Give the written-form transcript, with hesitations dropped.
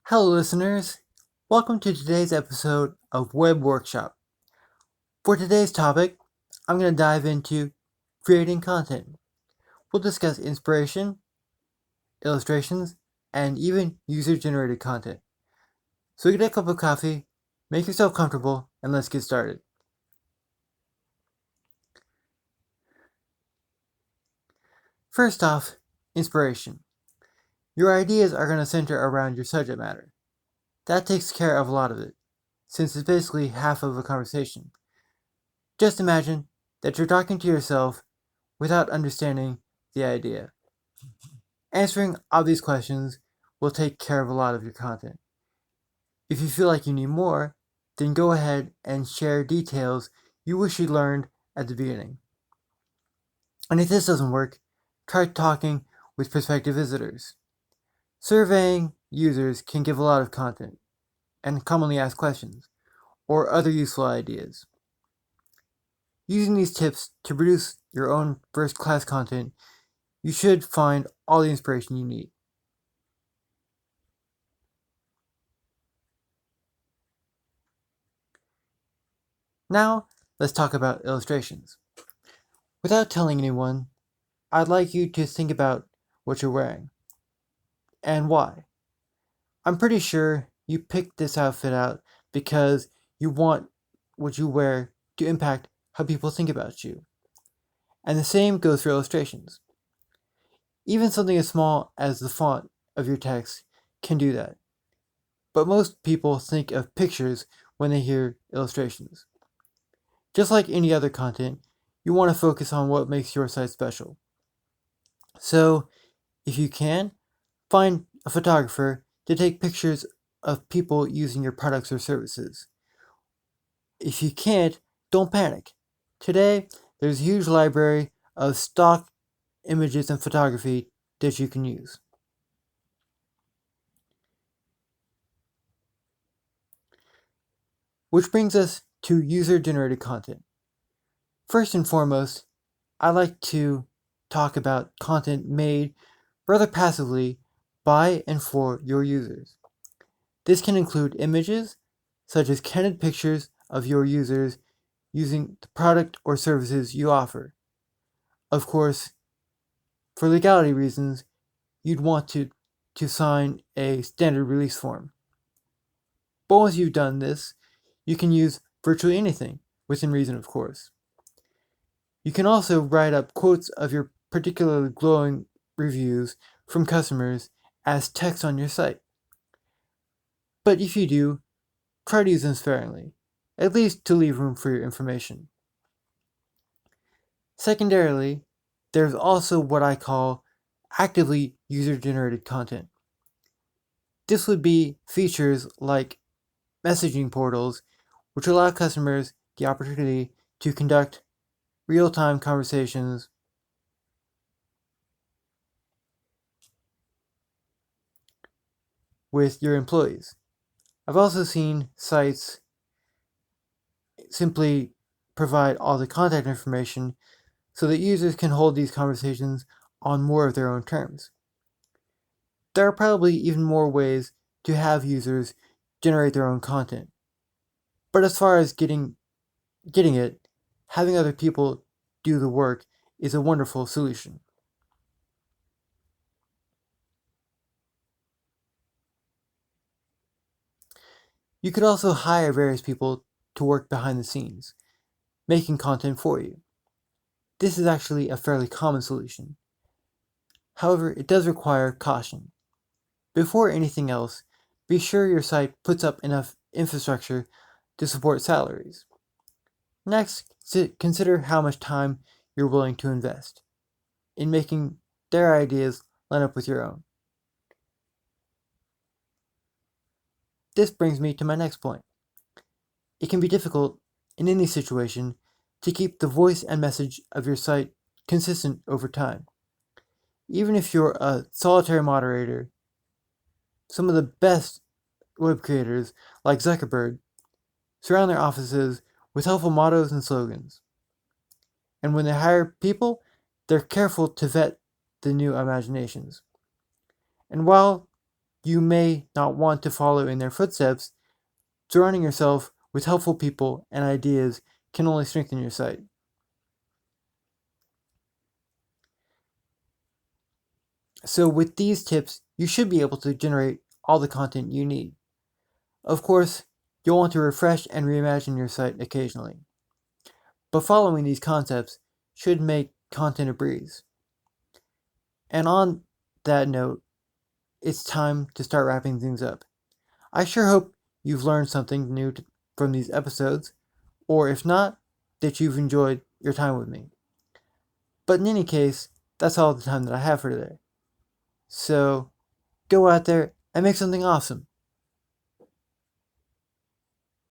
Hello, listeners. Welcome to today's episode of Web Workshop. For today's topic, I'm going to dive into creating content. We'll discuss inspiration, illustrations, and even user generated content. So get a cup of coffee, make yourself comfortable, and let's get started. First off, inspiration. Your ideas are going to center around your subject matter. That takes care of a lot of it, since it's basically half of a conversation. Just imagine that you're talking to yourself without understanding the idea. Answering obvious questions will take care of a lot of your content. If you feel like you need more, then go ahead and share details you wish you learned at the beginning. And if this doesn't work, try talking with prospective visitors. Surveying users can give a lot of content and commonly asked questions or other useful ideas. Using these tips to produce your own first-class content, you should find all the inspiration you need. Now, let's talk about illustrations. Without telling anyone, I'd like you to think about what you're wearing and why. I'm pretty sure you picked this outfit out because you want what you wear to impact how people think about you. And the same goes for illustrations. Even something as small as the font of your text can do that. But most people think of pictures when they hear illustrations. Just like any other content, you want to focus on what makes your site special. So, if you can, find a photographer to take pictures of people using your products or services. If you can't, don't panic. Today, there's a huge library of stock images and photography that you can use. Which brings us to user-generated content. First and foremost, I like to talk about content made rather passively by and for your users. This can include images, such as candid pictures of your users using the product or services you offer. Of course, for legality reasons, you'd want to sign a standard release form. But once you've done this, you can use virtually anything, within reason, of course. You can also write up quotes of your particularly glowing reviews from customers as text on your site. But if you do, try to use them sparingly, at least to leave room for your information. Secondarily, there's also what I call actively user-generated content. This would be features like messaging portals, which allow customers the opportunity to conduct real-time conversations with your employees. I've also seen sites simply provide all the contact information so that users can hold these conversations on more of their own terms. There are probably even more ways to have users generate their own content. But as far as getting it, having other people do the work is a wonderful solution. You could also hire various people to work behind the scenes, making content for you. This is actually a fairly common solution. However, it does require caution. Before anything else, be sure your site puts up enough infrastructure to support salaries. Next, consider how much time you're willing to invest in making their ideas line up with your own. This brings me to my next point. It can be difficult in any situation to keep the voice and message of your site consistent over time. Even if you're a solitary moderator, some of the best web creators, like Zuckerberg, surround their offices with helpful mottos and slogans. And when they hire people, they're careful to vet the new imaginations. And while you may not want to follow in their footsteps, surrounding yourself with helpful people and ideas can only strengthen your site. So with these tips, you should be able to generate all the content you need. Of course, you'll want to refresh and reimagine your site occasionally. But following these concepts should make content a breeze. And on that note, it's time to start wrapping things up. I sure hope you've learned something new from these episodes, or if not, that you've enjoyed your time with me. But in any case, that's all the time that I have for today. So, go out there and make something awesome.